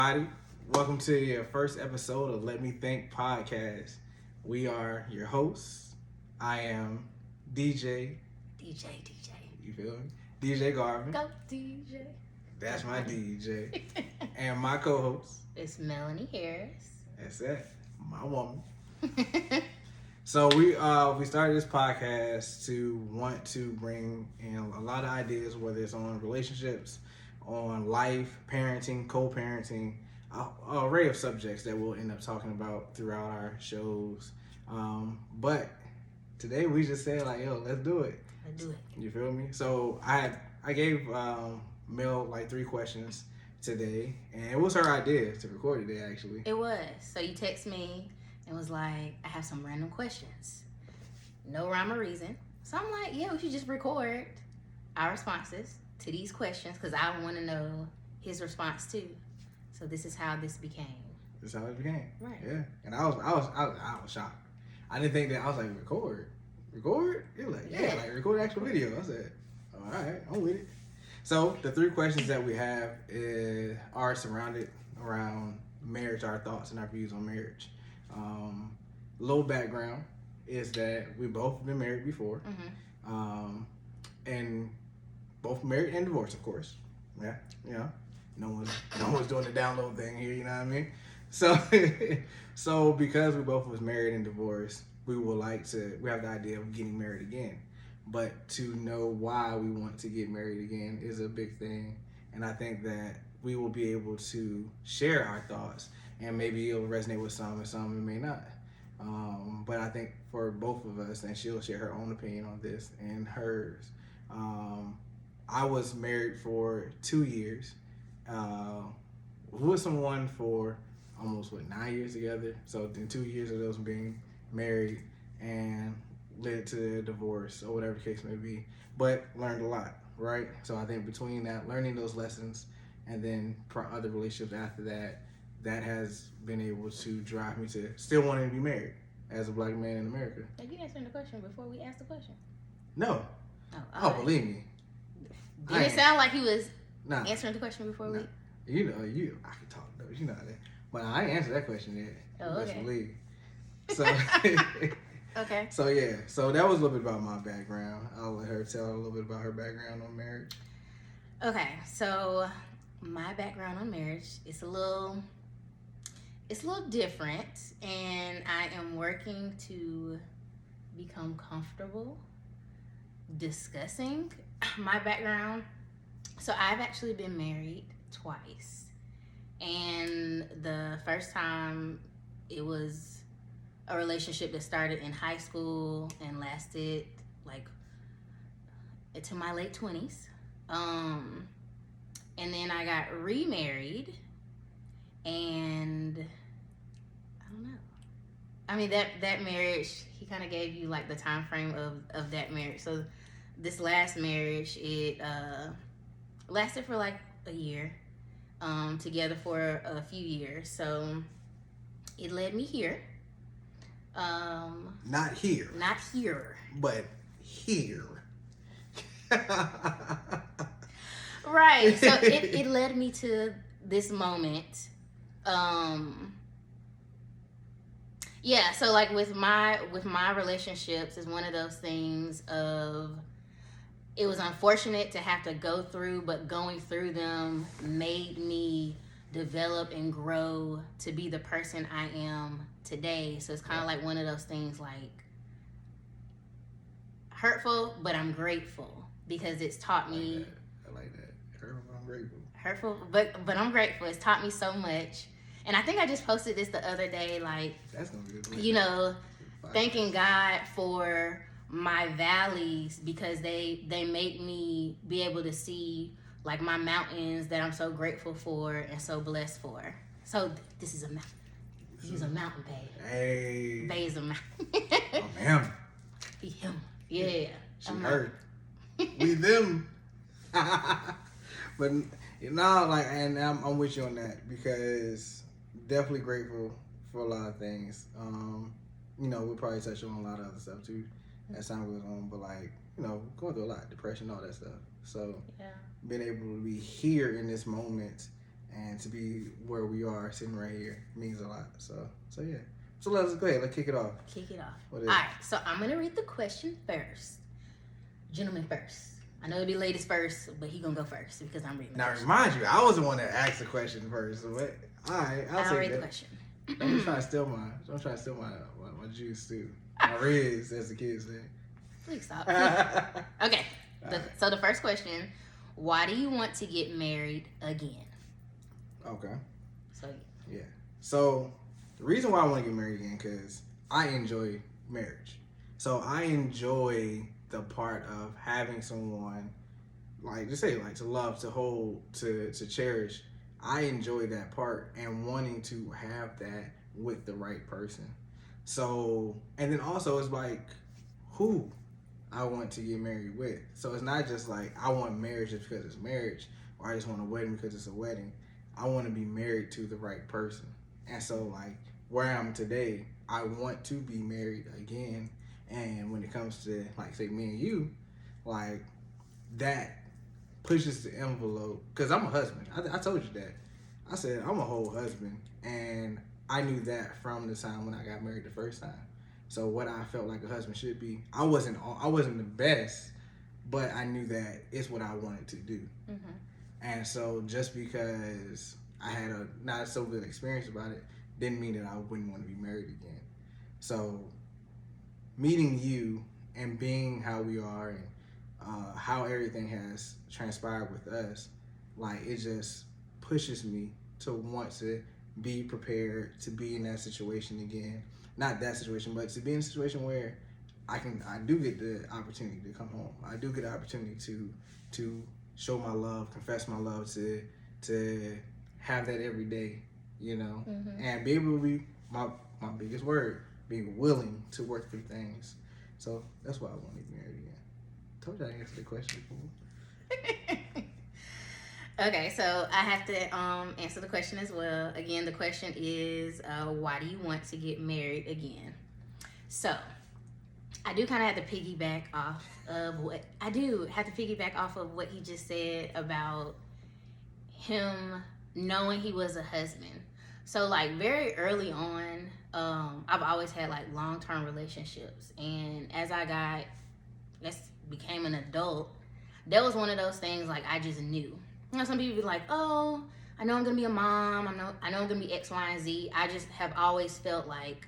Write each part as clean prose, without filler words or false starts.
Everybody, welcome to your first episode of Me Think PodKast. We are your hosts. I am DJ. DJ. You feel me? DJ Garvin. Go DJ. That's my DJ. And my co-host. It's Melanie Harris. That's it. My woman. So we started this podcast to want to bring in a lot of ideas, whether it's on relationships, on life, parenting, co-parenting, an array of subjects that we'll end up talking about throughout our shows. But today we just said like, yo, let's do it. Let's do it. You feel me? So I gave Mel like 3 questions today, and it was her idea to record today actually. It was. So you text me and was like, I have some random questions. No rhyme or reason. So I'm like, yeah, we should just record our responses to these questions because I want to know his response too. So this is how this became. This is how it became. Right. Yeah. And I was shocked. I didn't think that. I was like, record? You're like, yeah, like record the actual video. I said, all right, I'm with it. So the 3 questions that we have are surrounded around marriage, our thoughts and our views on marriage. Little background is that we both been married before, and both married and divorced, of course. Yeah, you know, no one's doing the download thing here. You know what I mean? So because we both was married and divorced, we have the idea of getting married again. But to know why we want to get married again is a big thing, and I think that we will be able to share our thoughts, and maybe it'll resonate with some, and some it may not. But I think for both of us, and she'll share her own opinion on this and hers. I was married for 2 years. With someone for almost 9 years together. So in 2 years of those being married and led to a divorce or whatever the case may be, but learned a lot, right? So I think between that, learning those lessons, and then other relationships after that, that has been able to drive me to still wanting to be married as a black man in America. Are you answering the question before we asked the question? No. Oh, Believe me. Didn't it sound like he was answering the question before we? You know, I can talk though. You know that. But I ain't answered that question yet. Oh, okay. Best believe. So. Okay. So yeah, so that was a little bit about my background. I'll let her tell a little bit about her background on marriage. Okay, so my background on marriage is a little different, and I am working to become comfortable discussing my background. So I've actually been married twice, and the first time it was a relationship that started in high school and lasted like into my late 20s. And then I got remarried, and I don't know. I mean, that marriage, he kind of gave you like the time frame of that marriage. So this last marriage, it lasted for like a year, together for a few years. So it led me here. Not here, but here. Right. So it led me to this moment. Yeah, so like with my relationships, is one of those things of, it was unfortunate to have to go through, but going through them made me develop and grow to be the person I am today. So it's kind of like one of those things, like hurtful, but I'm grateful because it's taught me. I like that. Hurtful, but I'm grateful. Hurtful, but I'm grateful. It's taught me so much. And I think I just posted this the other day, like, that's gonna be good. You know, thanking God for my valleys, because they make me be able to see like my mountains that I'm so grateful for and so blessed for. So this is a mountain. He's a mountain, babe. Hey. Babe is a mountain. I'm him. Be him. Yeah. She heard. We them. But you know, like, and I'm with you on that, because definitely grateful for a lot of things. You know, we'll probably touch on a lot of other stuff too as time goes on, but like, you know, going through a lot, depression, all that stuff. So being able to be here in this moment and to be where we are sitting right here means a lot. So yeah. So let's go ahead. Let's kick it off. Kick it off. What All right. So I'm gonna read the question first. Gentlemen first. I know it'll be ladies first, but he gonna go first because I'm reading. Now remind you, I was the one that asked the question first. So all right, I'll read that. the question. Don't try to steal my juice too. My riz, as the kids say. Please stop. Okay. So the first question: why do you want to get married again? Okay. So yeah. So the reason why I want to get married again because I enjoy marriage. So I enjoy the part of having someone like just say like to love, to hold, to cherish. I enjoy that part and wanting to have that with the right person. So and then also it's like who I want to get married with. So it's not just like I want marriage just because it's marriage or I just want a wedding because it's a wedding. I want to be married to the right person. And so like where I am today, I want to be married again. And when it comes to like say me and you, like that pushes the envelope because I'm a husband. I told you that. I said I'm a whole husband, and I knew that from the time when I got married the first time. So what I felt like a husband should be, I wasn't the best, but I knew that it's what I wanted to do. Mm-hmm. And so just because I had a not so good experience about it, didn't mean that I wouldn't want to be married again. So meeting you and being how we are and how everything has transpired with us, like it just pushes me to want to be prepared to be in that situation again. Not that situation, but to be in a situation where I do get the opportunity to come home. I do get the opportunity to show my love, confess my love, to have that every day, you know, mm-hmm. and be able to be my biggest word, being willing to work through things. So that's why I want to get married again. Told you I answered the question before. Okay, so I have to answer the question as well. Again, the question is, why do you want to get married again? So I do kind of have to piggyback off of what he just said about him knowing he was a husband. So like very early on, I've always had like long-term relationships, and as I became an adult, that was one of those things like I just knew. You know, some people be like, oh, I know I'm gonna be a mom, I know I'm gonna be X, Y, and Z. I just have always felt like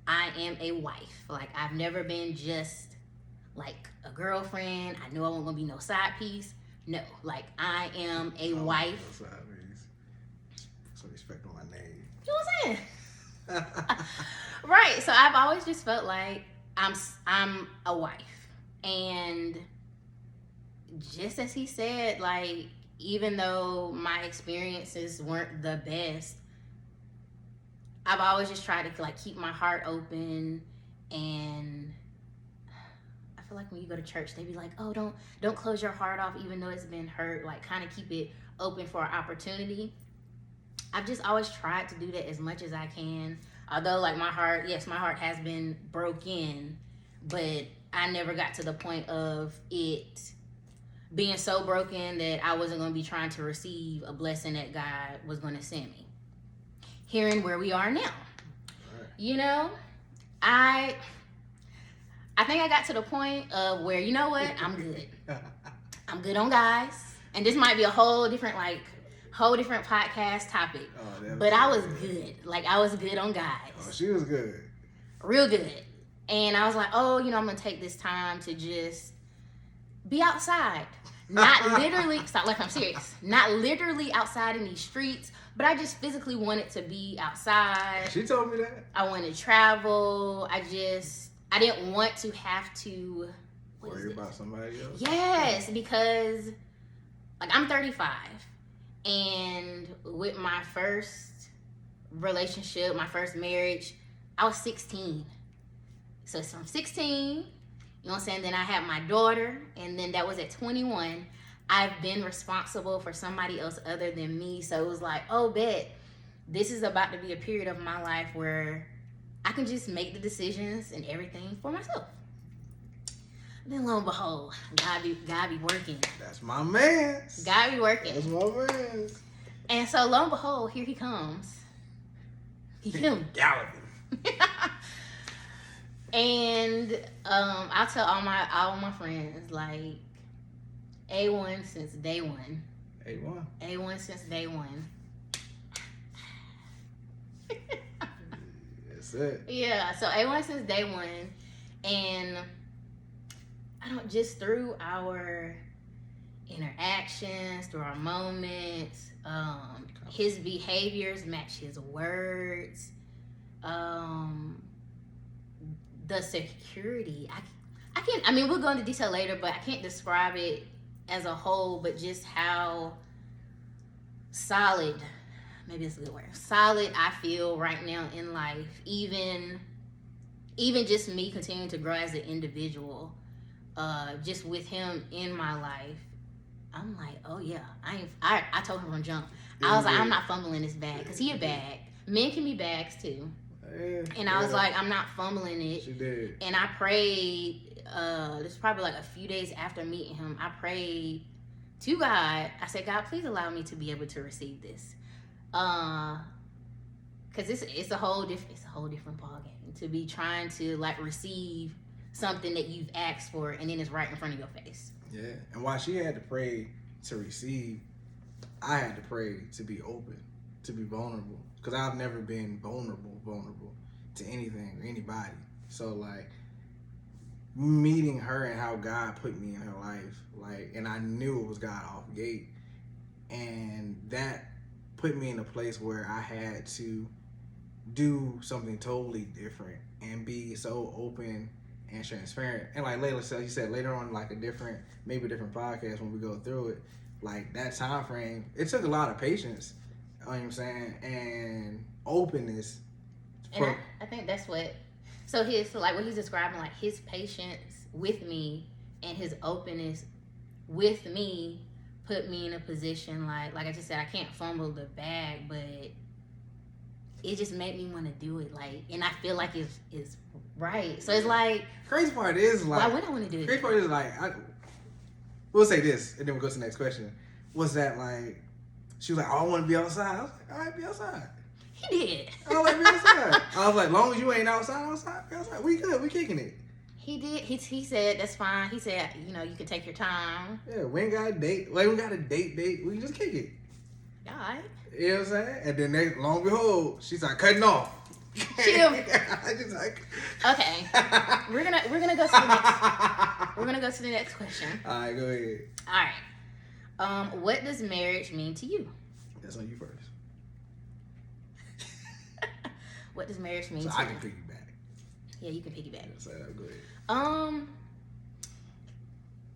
I am a wife. Like I've never been just like a girlfriend. I know I wasn't gonna be no side piece. No, like I am a wife. No side piece. So respect on my name. You know what I'm saying? Right. So I've always just felt like I'm a wife. And just as he said, like, even though my experiences weren't the best, I've always just tried to like keep my heart open. And I feel like when you go to church, they be like, oh, don't close your heart off even though it's been hurt. Like kind of keep it open for an opportunity. I've just always tried to do that as much as I can. Although like my heart has been broken, but I never got to the point of it being so broken that I wasn't going to be trying to receive a blessing that God was going to send me. Hearing where we are now. Right. You know, I think I got to the point of where, you know what, I'm good. I'm good on guys. And this might be a whole different podcast topic. Oh, but I was good. Like I was good on guys. Oh, she was good. Real good. And I was like, oh, you know, I'm going to take this time to just be outside. Not literally, stop, like I'm serious. Not literally outside in these streets, but I just physically wanted to be outside. She told me that. I wanted to travel. I didn't want to have to worry about somebody else. Yes, because like I'm 35, and with my first relationship, my first marriage, I was 16. So it's from 16, you know what I'm saying? Then I had my daughter, and then that was at 21. I've been responsible for somebody else other than me. So it was like, oh, bet this is about to be a period of my life where I can just make the decisions and everything for myself. Then lo and behold, God be working. That's my man. God be working. That's my man. And so lo and behold, here he comes. He came. Galloping. And I'll tell all my friends, like, A1 since day one. A1. A1 since day one. That's it. Yeah, so A1 since day one. And I don't, just through our interactions, through our moments, his behaviors match his words, the security. I can't, I mean, we'll go into detail later, but I can't describe it as a whole, but just how solid, maybe it's a good word, solid I feel right now in life, even just me continuing to grow as an individual, just with him in my life. I'm like, oh yeah, I told him from jump. I was like, I'm not fumbling this bag, because he a bag. Men can be bags too. And I was like, I'm not fumbling it. She did. And I prayed, this is probably like a few days after meeting him, I prayed to God. I said, God, please allow me to be able to receive this. Because it's a whole different ball game to be trying to like receive something that you've asked for and then it's right in front of your face. Yeah. And while she had to pray to receive, I had to pray to be open, to be vulnerable. Because I've never been vulnerable to anything or anybody. So like meeting her and how God put me in her life, like, and I knew it was God off gate, and that put me in a place where I had to do something totally different and be so open and transparent. And like Layla said, you said later on, like maybe a different podcast when we go through it, like that time frame, it took a lot of patience, you know what I'm saying, and openness. And I think that's what, so like what he's describing, like his patience with me and his openness with me put me in a position, like I just said, I can't fumble the bag, but it just made me want to do it, like, and I feel like it's right. So it's like, crazy part is like, why would I want to do it? Crazy part is like, we'll say this and then we'll go to the next question. Was that like, she was like, oh, I want to be outside. I was like, all right, be outside. He did. I was like, be outside. I was like, long as you ain't outside, be outside. We good. We kicking it. He did. He said, that's fine. He said, you know, you can take your time. Yeah, we ain't got a date. Like, we got a date. We can just kick it. All right. You know what I'm saying? And then long and behold, she started cutting off. Chill. I just like. Okay. We're gonna go to the next. We're gonna go to the next question. All right, go ahead. All right. What does marriage mean to you? That's on you first. What does marriage mean to I you? can piggyback. Yeah, you can piggyback. So go ahead.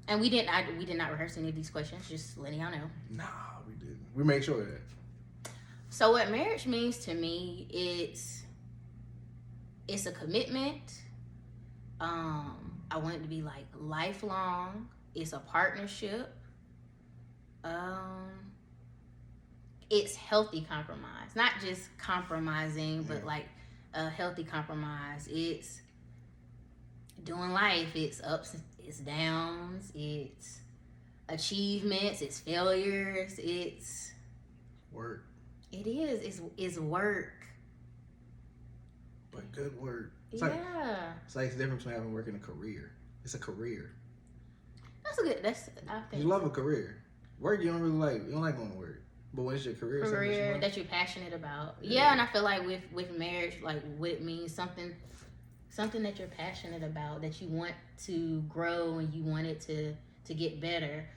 And we did not rehearse any of these questions. Just letting y'all know. Nah, we didn't. We made sure of that. So what marriage means to me, it's a commitment. I want it to be like lifelong. It's a partnership. It's healthy compromise, not just compromising, but like a healthy compromise. It's doing life. It's ups, it's downs, it's achievements, it's failures, it's work. It is. It's work. But good work. It's like the difference between having work and a career. It's a career. That's a good. I think you love a career. Work you don't really like. You don't like going to work. But when it's your career that you're passionate about. Yeah, and I feel like with marriage, like what it means, something that you're passionate about, that you want to grow and you want it to get better.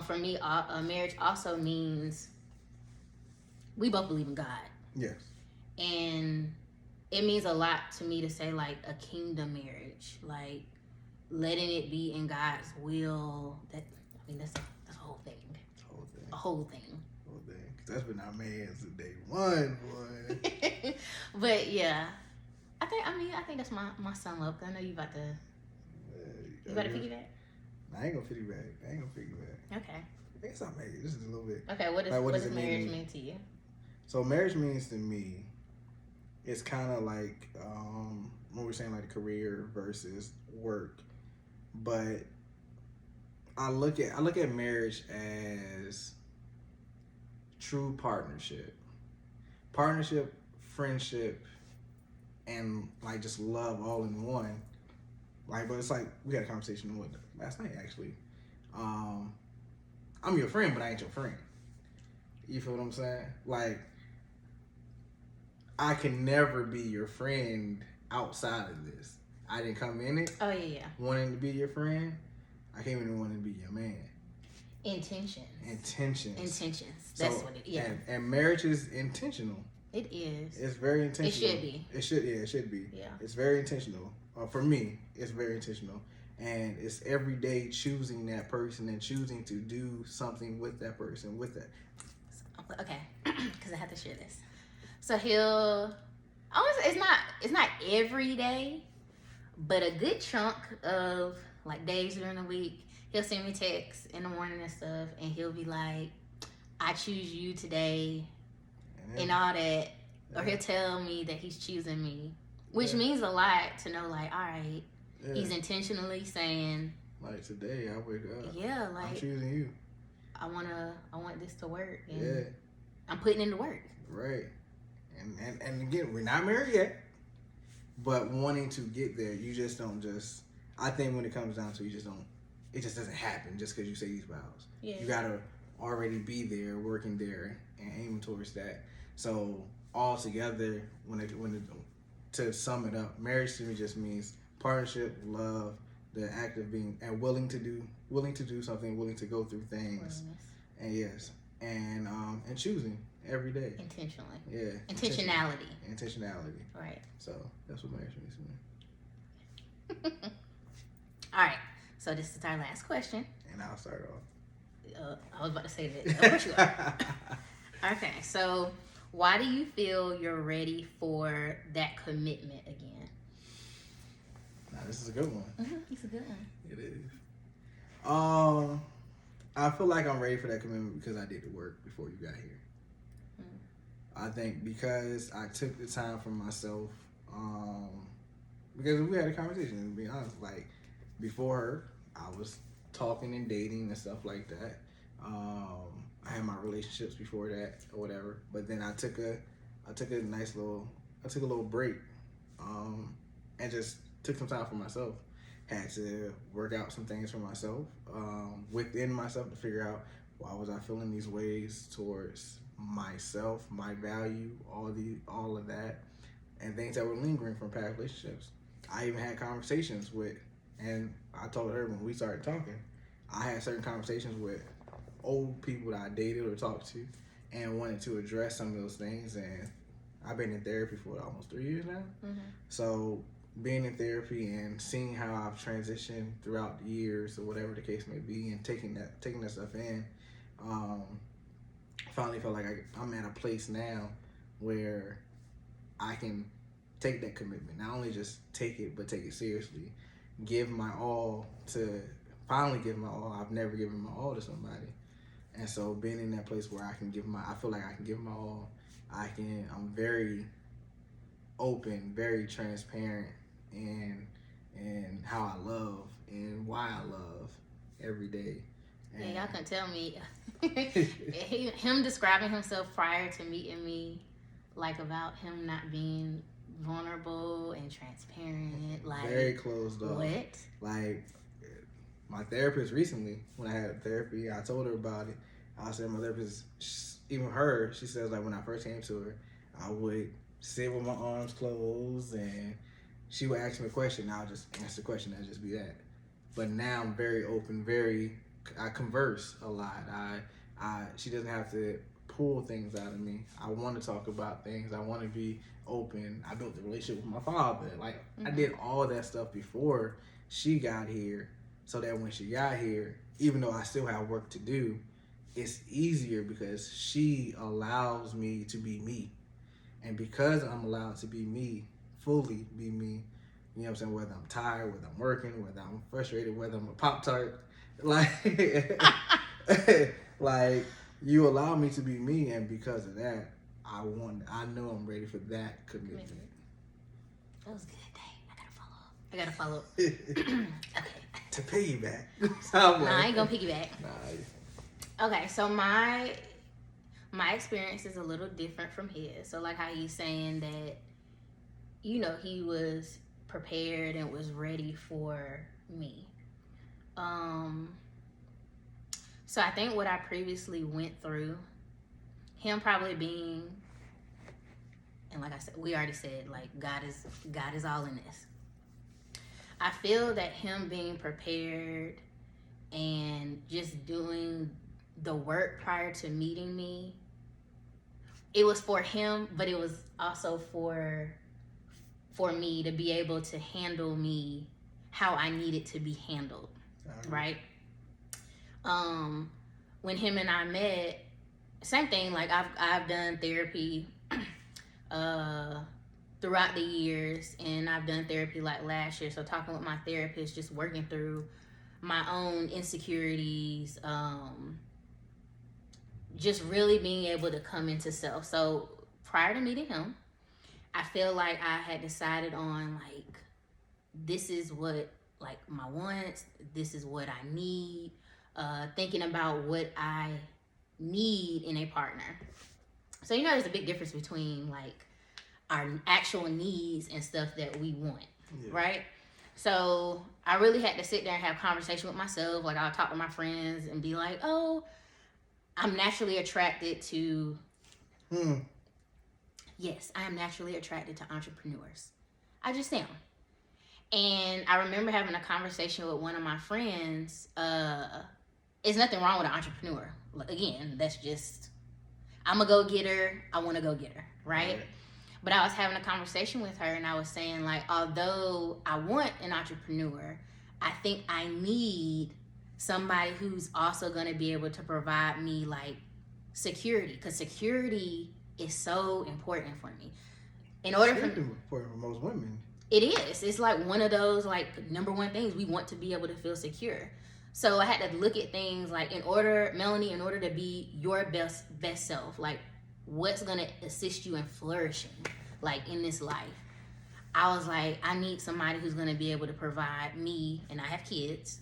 For me, marriage also means we both believe in God. Yes. And it means a lot to me to say like a kingdom marriage, like letting it be in God's will. That's a whole thing. A whole thing. That's been our man since day one, boy. But yeah, I think that's my son love. I know you about to. You about to piggyback? I ain't gonna piggyback. Okay. It's not marriage. This is a little bit. Okay. What does marriage mean to you? So marriage means to me, it's kind of like when we're saying like career versus work, but I look at marriage as true partnership. Partnership, friendship, and like just love all in one. Like, but it's like we had a conversation last night actually. I'm your friend, but I ain't your friend. You feel what I'm saying? Like, I can never be your friend outside of this. I didn't come in it. Oh yeah. Wanting to be your friend. I came in and wanting to be your man. Intentions. That's what it is. Yeah. And marriage is intentional. It is. It's very intentional. It should be. It should be. Yeah. It's very intentional. For me, it's very intentional. And it's every day choosing that person and choosing to do something with that person, with that. Okay, because I have to share this. So it's not every day, but a good chunk of like days during the week, he'll send me texts in the morning and stuff, and he'll be like, I choose you today, and all that. Or he'll tell me that he's choosing me, which means a lot to know, like, all right, he's intentionally saying, like, today I wake up. Yeah, like, I'm choosing you. I want this to work. And I'm putting in the work. Right. And again, we're not married yet, but wanting to get there, you just don't just, I think when it comes down to it, it just doesn't happen just because you say these vows. Yeah. You gotta already be there, working there, and aiming towards that. So all together, to sum it up, marriage to me just means partnership, love, the act of being and willing to do something, willing to go through things, and choosing every day intentionally. Yeah, intentionality. Right. So that's what marriage means to me. All right. So this is our last question, and I'll start off. I was about to say that. What you are? Okay. So why do you feel you're ready for that commitment again? Now, this is a good one. Mm-hmm. It's a good one. It is. I feel like I'm ready for that commitment because I did the work before you got here. I think because I took the time for myself, because we had a conversation, to be honest, like, before her, I was talking and dating and stuff like that. I had my relationships before that or whatever, but then I took a little break, and just took some time for myself. Had to work out some things for myself, within myself, to figure out why was I feeling these ways towards myself, my value, all of that, and things that were lingering from past relationships. I even had conversations with, and I told her when we started talking, I had certain conversations with old people that I dated or talked to, and wanted to address some of those things. And I've been in therapy for almost 3 years now. Mm-hmm. So being in therapy and seeing how I've transitioned throughout the years or whatever the case may be, and taking that stuff in, finally felt like I'm at a place now where I can take that commitment. Not only just take it, but take it seriously. Give my all. I've never given my all to somebody. And so being in that place where I feel like I can give my all. I'm very open, very transparent in how I love and why I love every day. And y'all can tell me him describing himself prior to meeting me, like, about him not being vulnerable and transparent, like, very closed off. What? Like, my therapist recently, when I had therapy, I told her about it. I said, my therapist, even her, she says, like, when I first came to her, I would sit with my arms closed, and she would ask me a question, and I would just answer the question, and just be that. But now I'm very open, I converse a lot. She doesn't have to pull things out of me. I want to talk about things. I want to be open. I built the relationship with my father. Like, I did all that stuff before she got here, so that when she got here, even though I still have work to do, it's easier because she allows me to be me. And because I'm allowed to be me, fully be me, you know what I'm saying, whether I'm tired, whether I'm working, whether I'm frustrated, whether I'm a Pop-Tart, like, like, you allow me to be me, and because of that, I know I'm ready for that commitment. That was good. Dang, I gotta follow up. Okay. To pay you back. I ain't gonna piggyback. Nah. Okay, so my my experience is a little different from his. So like how he's saying that, you know, he was prepared and was ready for me. So I think what I previously went through, him probably being, and like I said, we already said, like God is all in this. I feel that him being prepared and just doing the work prior to meeting me, it was for him, but it was also for me to be able to handle me how I needed to be handled, right? When him and I met, same thing. Like I've done therapy throughout the years, and I've done therapy like last year. So talking with my therapist, just working through my own insecurities, just really being able to come into self. So prior to meeting him, I feel like I had decided on like, this is what like my wants, this is what I need, thinking about what I need in a partner. So you know there's a big difference between like our actual needs and stuff that we want, right? So I really had to sit there and have conversation with myself. Like I'll talk to my friends and be like, oh, I'm naturally attracted to yes, I am naturally attracted to entrepreneurs. I just am. And I remember having a conversation with one of my friends. There's nothing wrong with an entrepreneur. Again, that's just, I'm a go-getter. I want to go get her, right? But I was having a conversation with her, and I was saying, like, although I want an entrepreneur, I think I need somebody who's also going to be able to provide me, like, security. Because security is so important for me. In order for important for most women. It is. It's like one of those like number one things we want to be able to feel secure. So I had to look at things like Melanie, in order to be your best self, like what's gonna assist you in flourishing, like in this life. I was like, I need somebody who's gonna be able to provide me, and I have kids,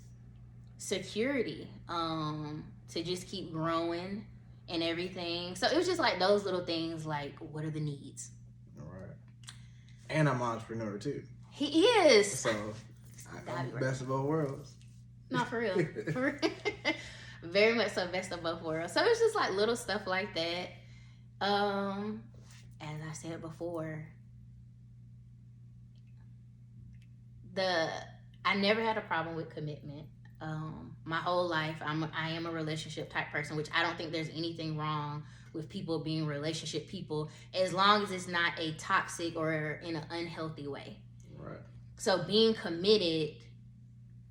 security, to just keep growing and everything. So it was just like those little things, like what are the needs? And I'm an entrepreneur too. He is. So I'm best of both worlds. Not for real. For real. Very much so, best of both worlds. So it's just like little stuff like that. As I said before, I never had a problem with commitment. My whole life, I am a relationship type person, which I don't think there's anything wrong with people being relationship people, as long as it's not a toxic or in an unhealthy way. Right. So being committed,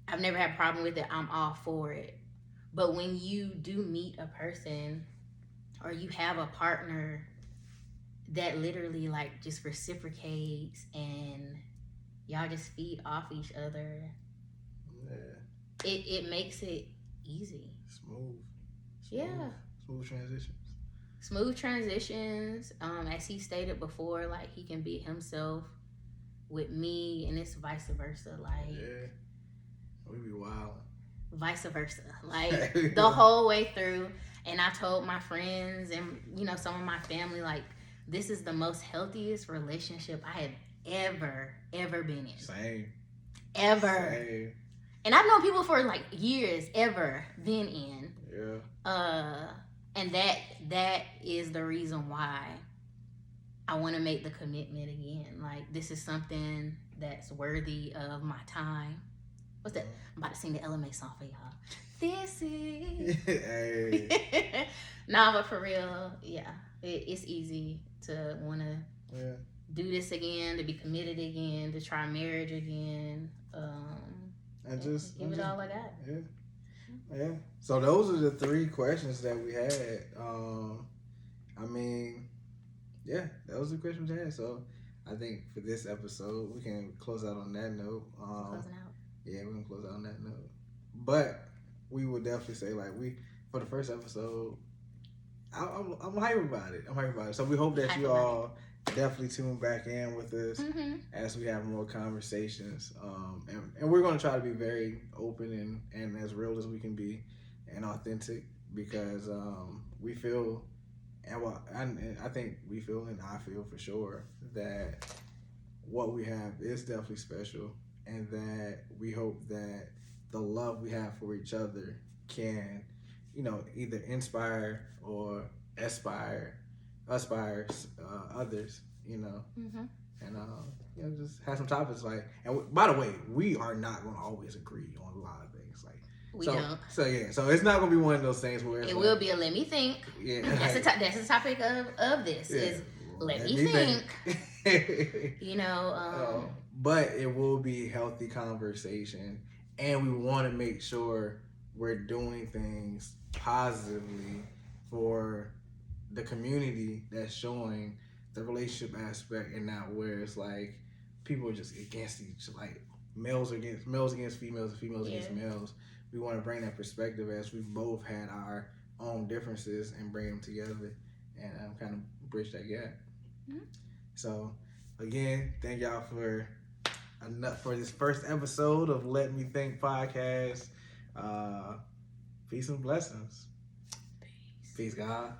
I've never had a problem with it. I'm all for it. But when you do meet a person or you have a partner that literally like just reciprocates and y'all just feed off each other, it makes it easy. Smooth. Yeah. Smooth transitions. Smooth transitions. As he stated before, like he can be himself with me, and it's vice versa. Like we be wild. Vice versa, like the whole way through. And I told my friends and some of my family, like this is the most healthiest relationship I have ever been in. Same. Ever. And I've known people for like years, ever been in. Yeah. And that is the reason why I want to make the commitment again. Like, this is something that's worthy of my time. What's that? I'm about to sing the LMA song for y'all. This is... Hey. Nah, but for real, yeah. It's easy to want to do this again, to be committed again, to try marriage again. And just give it all I got. Yeah. Yeah. So those are the 3 questions that we had. That was the questions we had. So I think for this episode, we can close out on that note. Closing out. Yeah, we're gonna close out on that note. But we would definitely say, like, for the first episode, I'm hype about it. So we hope that you all definitely tune back in with us as we have more conversations. And we're going to try to be very open and as real as we can be and authentic, because we feel And and I think we feel, and I feel for sure, that what we have is definitely special, and that we hope that the love we have for each other can, either inspire or aspire others, Mm-hmm. and just have some topics like. And by the way, we are not going to always agree on a lot of things, like. We don't. So it's not gonna be one of those things where it will be a let me think. Yeah, that's the topic of this is let me think. But it will be healthy conversation, and we want to make sure we're doing things positively for the community that's showing the relationship aspect, and not where it's like people are just against like males against females and females against males. We want to bring that perspective as we've both had our own differences and bring them together and kind of bridge that gap. Mm-hmm. So, again, thank y'all for this first episode of Let Me Think Podcast. Peace and blessings. Peace God.